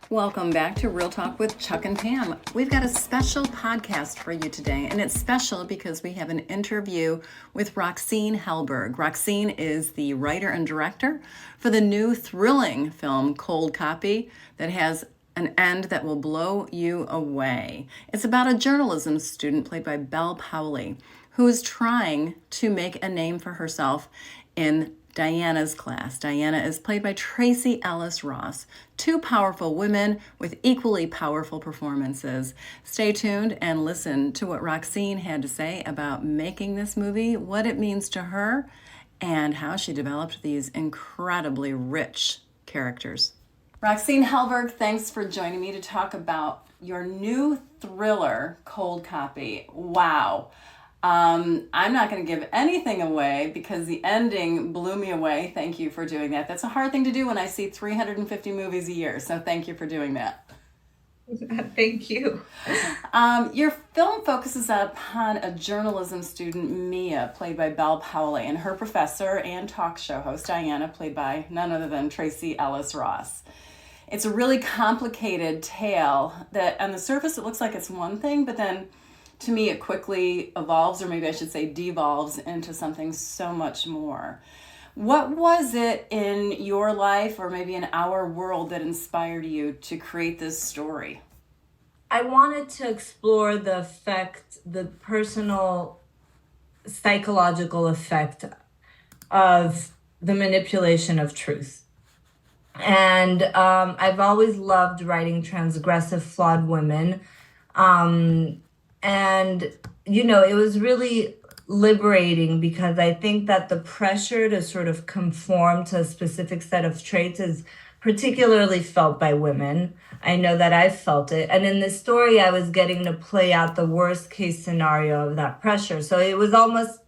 Welcome back to Real Talk with Chuck and Pam. We've got a special podcast for you today, and it's special because we have an interview with Roxine Helberg. Roxine is the writer and director for the new thrilling film Cold Copy that has an end that will blow you away. It's about a journalism student played by Belle Powley who is trying to make a name for herself in Diana's class. Diana is played by Tracee Ellis Ross. Two powerful women with equally powerful performances. Stay tuned and listen to what Roxine had to say about making this movie, what it means to her, and how she developed these incredibly rich characters. Roxine Helberg, thanks for joining me to talk about your new thriller, Cold Copy. Wow. I'm not going to give anything away because the ending blew me away. Thank you for doing that. That's a hard thing to do when I see 350 movies a year. So thank you for doing that. Thank you. Your film focuses upon a journalism student, Mia, played by Belle Powley, and her professor and talk show host, Diana, played by none other than Tracee Ellis Ross. It's a really complicated tale that on the surface it looks like it's one thing, but then to me, it quickly evolves, or maybe I should say devolves, into something so much more. What was it in your life, or maybe in our world, that inspired you to create this story? I wanted to explore the effect, the personal psychological effect of the manipulation of truth. And I've always loved writing transgressive, flawed women. And, it was really liberating because I think that the pressure to sort of conform to a specific set of traits is particularly felt by women. I know that I've felt it. And in this story, I was getting to play out the worst case scenario of that pressure. So it was almost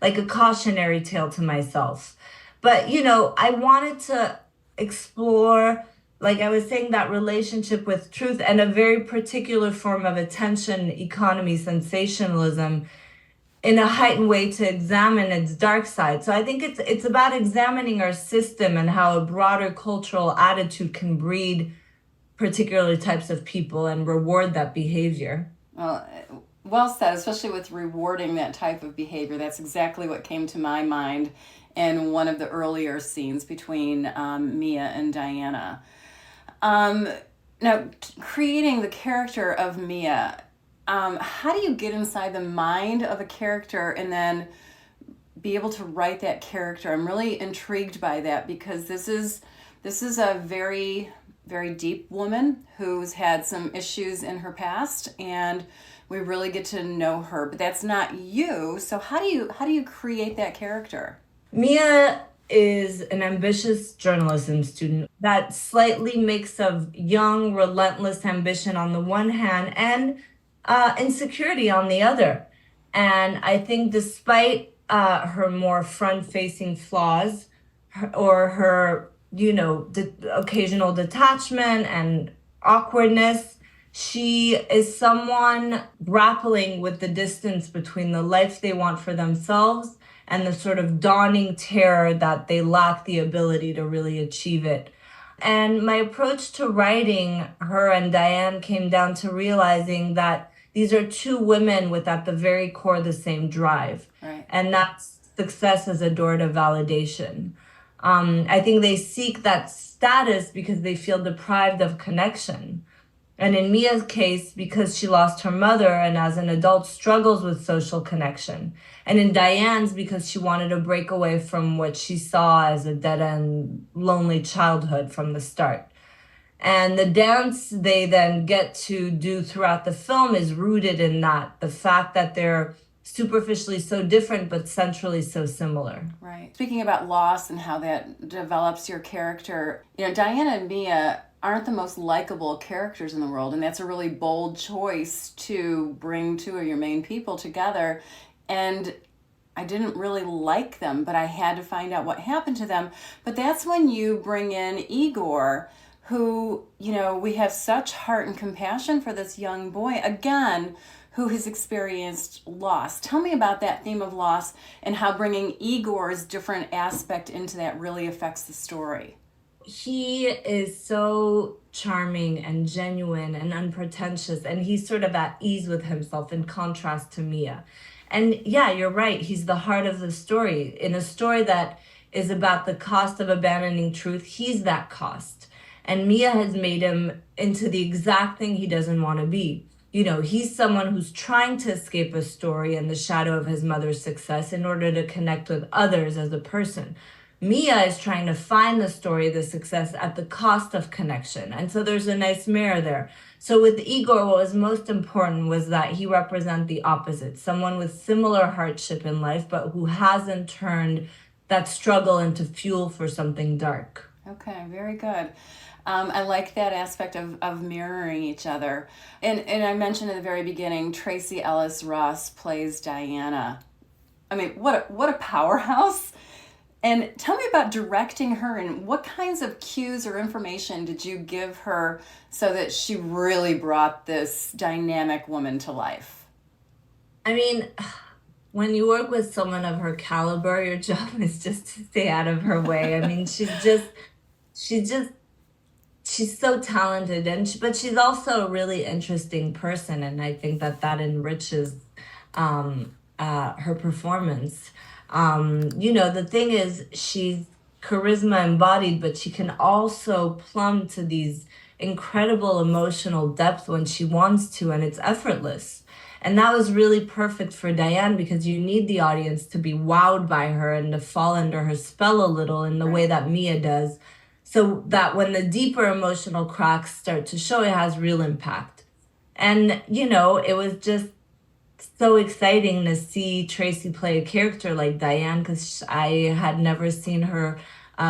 like a cautionary tale to myself. But, I wanted to explore, like I was saying, that relationship with truth and a very particular form of attention economy sensationalism in a heightened way to examine its dark side. So I think it's about examining our system and how a broader cultural attitude can breed particular types of people and reward that behavior. Well said, especially with rewarding that type of behavior. That's exactly what came to my mind in one of the earlier scenes between Mia and Diana. Now, creating the character of Mia, how do you get inside the mind of a character and then be able to write that character? I'm really intrigued by that because this is a very, very deep woman who's had some issues in her past, and we really get to know her. But that's not you. So how do you create that character? Mia is an ambitious journalism student, that slightly mix of young, relentless ambition on the one hand and insecurity on the other. And I think despite her more front-facing flaws or her, occasional detachment and awkwardness, she is someone grappling with the distance between the life they want for themselves and the sort of dawning terror that they lack the ability to really achieve it. And my approach to writing her and Diane came down to realizing that these are two women with at the very core the same drive. Right. And that success is a door to validation. I think they seek that status because they feel deprived of connection. And in Mia's case, because she lost her mother and as an adult struggles with social connection. And in Diane's, because she wanted to break away from what she saw as a dead-end, lonely childhood from the start. And the dance they then get to do throughout the film is rooted in that, the fact that they're superficially so different, but centrally so similar. Right. Speaking about loss and how that develops your character, Diana and Mia aren't the most likable characters in the world, and that's a really bold choice to bring two of your main people together. And I didn't really like them, but I had to find out what happened to them. But that's when you bring in Igor, who, we have such heart and compassion for this young boy, again, who has experienced loss. Tell me about that theme of loss and how bringing Igor's different aspect into that really affects the story. he is so charming and genuine and unpretentious, and he's sort of at ease with himself in contrast to Mia. And yeah, you're right. He's the heart of the story. In a story that is about the cost of abandoning truth, he's that cost. And Mia has made him into the exact thing he doesn't want to be. He's someone who's trying to escape a story and the shadow of his mother's success in order to connect with others as a person. Mia is trying to find the story, the success at the cost of connection. And so there's a nice mirror there. So with Igor, what was most important was that he represent the opposite, someone with similar hardship in life, but who hasn't turned that struggle into fuel for something dark. Okay, very good. I like that aspect of mirroring each other. And I mentioned at the very beginning, Tracy Ellis Ross plays Diana. I mean, what a powerhouse. And tell me about directing her, and what kinds of cues or information did you give her so that she really brought this dynamic woman to life? I mean, when you work with someone of her caliber, your job is just to stay out of her way. I mean, she's so talented, but she's also a really interesting person, and I think that enriches her performance. The thing is, she's charisma embodied, but she can also plumb to these incredible emotional depth when she wants to, and it's effortless. And that was really perfect for Diane, because you need the audience to be wowed by her and to fall under her spell a little in the way that Mia does, so that when the deeper emotional cracks start to show, it has real impact. And, it was just so exciting to see Tracy play a character like Diane, because I had never seen her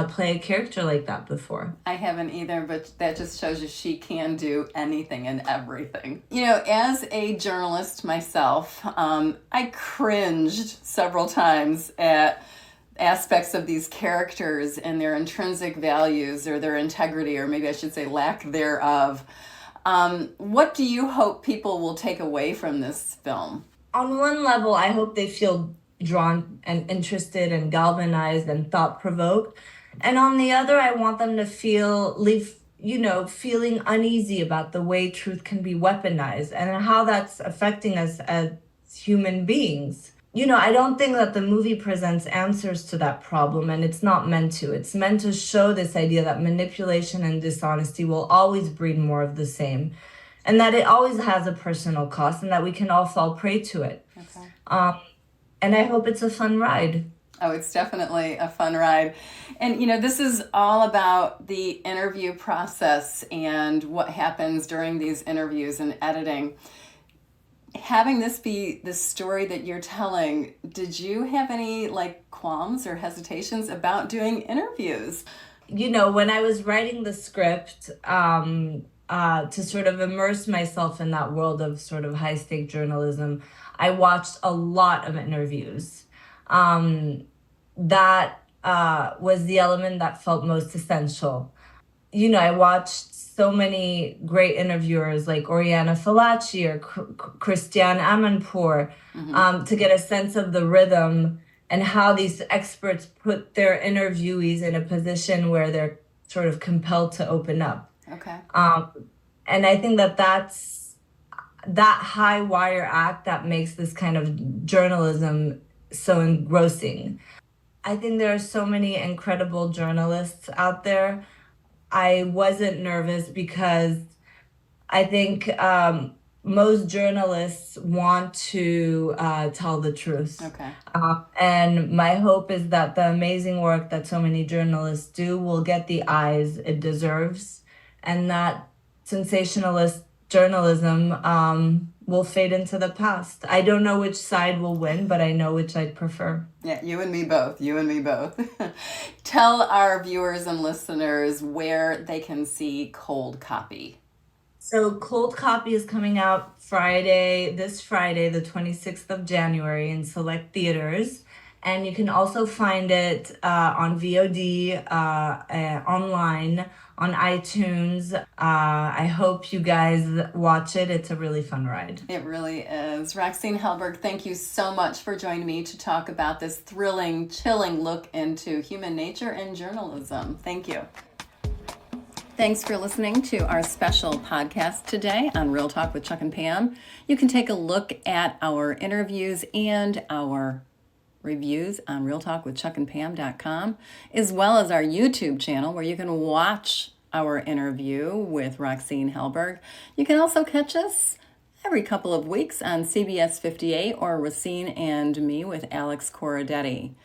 play a character like that before. I haven't either, but that just shows you she can do anything and everything. As a journalist myself, I cringed several times at aspects of these characters and their intrinsic values or their integrity, or maybe I should say lack thereof. What do you hope people will take away from this film? On one level, I hope they feel drawn and interested and galvanized and thought-provoked. And on the other, I want them to feeling uneasy about the way truth can be weaponized and how that's affecting us as human beings. I don't think that the movie presents answers to that problem, and it's not meant to. It's meant to show this idea that manipulation and dishonesty will always breed more of the same, and that it always has a personal cost, and that we can all fall prey to it. Okay. And I hope it's a fun ride. Oh, it's definitely a fun ride. And, this is all about the interview process and what happens during these interviews and editing. Having this be the story that you're telling, did you have any qualms or hesitations about doing interviews? When I was writing the script, to sort of immerse myself in that world of sort of high stake journalism, I watched a lot of interviews. That was the element that felt most essential. I watched so many great interviewers like Oriana Fallaci or Christiane Amanpour, to get a sense of the rhythm and how these experts put their interviewees in a position where they're sort of compelled to open up. Okay. And I think that's that high wire act that makes this kind of journalism so engrossing. I think there are so many incredible journalists out there. I wasn't nervous because I think most journalists want to tell the truth. Okay. And my hope is that the amazing work that so many journalists do will get the eyes it deserves, and that sensationalist journalism will fade into the past. I don't know which side will win, but I know which I'd prefer. Yeah, you and me both. Tell our viewers and listeners where they can see Cold Copy. So Cold Copy is coming out this Friday, the 26th of January in select theaters. And you can also find it on VOD, online, on iTunes. I hope you guys watch it. It's a really fun ride. It really is. Roxine Helberg, thank you so much for joining me to talk about this thrilling, chilling look into human nature and journalism. Thank you. Thanks for listening to our special podcast today on Real Talk with Chuck and Pam. You can take a look at our interviews and our reviews on realtalkwithchuckandpam.com, as well as our YouTube channel where you can watch our interview with Roxine Helberg. You can also catch us every couple of weeks on CBS 58 or Roxine and Me with Alex Corradetti.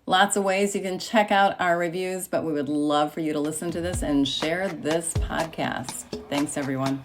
Lots of ways you can check out our reviews, but we would love for you to listen to this and share this podcast. Thanks, everyone.